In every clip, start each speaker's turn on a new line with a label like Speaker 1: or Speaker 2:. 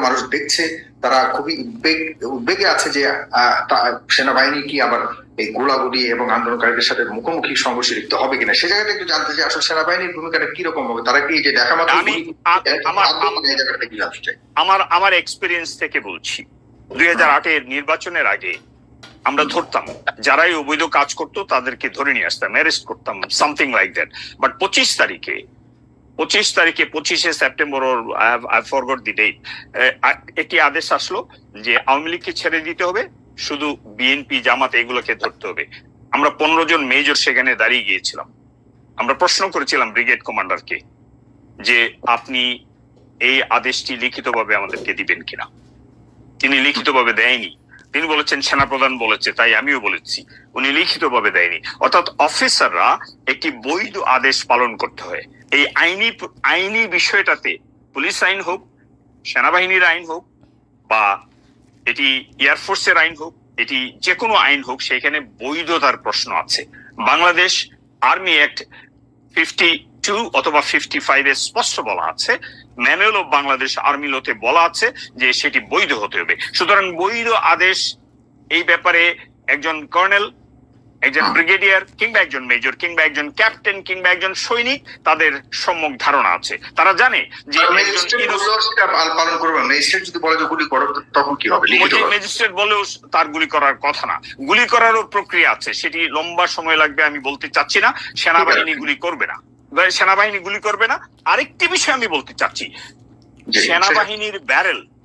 Speaker 1: মানুষ দেখছে, তারা খুবই উদ্বেগে আছে যে সেনাবাহিনী কি আবার এই গোলাগুলি এবং আন্দোলনকারীদের সাথে মুখোমুখি সংঘর্ষে লিপ্ত হবে কিনা, সে জায়গাটা একটু জানতে চাই আসলে সেনাবাহিনীর ভূমিকাটা কিরকম হবে। তারা কি যে দেখা মাত্র
Speaker 2: আমার এক্সপিরিয়েন্স থেকে বলছি, 2008-এর নির্বাচনের আগে আমরা ধরতাম যারাই অবৈধ কাজ করতো তাদেরকে ধরে নিয়ে আসতাম, অ্যারেস্ট করতাম, সামথিং লাইক দ্যাট। বাট 25শে September I forgot the date, একটি আদেশ আসলো যে আওয়ামী লীগকে ছেড়ে দিতে হবে, শুধু বিএনপি জামাত এগুলোকে ধরতে হবে। আমরা 15 জন মেজর সেখানে দাঁড়িয়ে গিয়েছিলাম। আমরা প্রশ্ন করেছিলাম ব্রিগেড কমান্ডারকে যে আপনি এই আদেশটি লিখিতভাবে আমাদেরকে দিবেন কিনা। তিনি লিখিতভাবে দেয়নি। তিনি বলেছেন সেনাপ্রধান বলেছে, তাই আমিও বলেছি। উনি লিখিতভাবে দেয়নি। অর্থাৎ অফিসাররা একটি বৈধ আদেশ পালন করতে হয়। এই আইনি বিষয়টাতে পুলিশ আইন হোক, সেনাবাহিনীর আইন হোক, বা এটি এয়ারফোর্সের আইন হোক, এটি যে কোনো আইন হোক, সেখানে বৈধতার প্রশ্ন আছে। বাংলাদেশ আর্মি অ্যাক্ট 52 অথবা 55-এ স্পষ্ট বলা আছে, ম্যানুয়াল অফ বাংলাদেশ আর্মি লতে বলা আছে যে সেটি বৈধ হতে হবে। সুতরাং বৈধ আদেশ এই ব্যাপারে একজন কর্নেল, একজন ব্রিগেডিয়ার, কিংবা একজন মেজর, কিংবা একজন ক্যাপ্টেন, কিংবা একজন সৈনিক, তাদের সম্যক ধারণা আছে। তারা জানে যে ম্যাজিস্ট্রেট বলেও তার গুলি করার কথা না, গুলি করারও প্রক্রিয়া আছে, সেটি লম্বা সময় লাগবে, আমি বলতে চাচ্ছি না। সেনাবাহিনী গুলি করবে না, আরেকটি বিষয় আমি বলতে চাচ্ছি,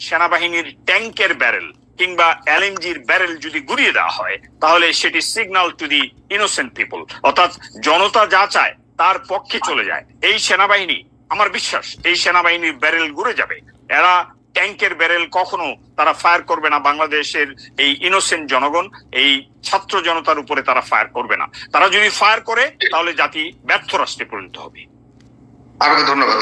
Speaker 2: সেনাবাহিনীর ট্যাঙ্কের ব্যারেল কিংবা এলএমজির ব্যারেল যদি গুড়িয়ে দেওয়া হয়, তাহলে সেটি signal to the innocent people, অর্থাৎ জনতা যা চায় তার পক্ষে চলে যায়। এই সেনাবাহিনী, আমার বিশ্বাস, এই সেনাবাহিনীর ব্যারেল ঘুরে যাবে। এরা ট্যাঙ্কের ব্যারেল কখনো তারা ফায়ার করবে না বাংলাদেশের এই ইনোসেন্ট জনগণ, এই ছাত্র জনতার উপরে তারা ফায়ার করবে না। তারা যদি ফায়ার করে তাহলে জাতি ব্যর্থ রাষ্ট্রে পরিণত হবে।
Speaker 1: আপনাকে ধন্যবাদ।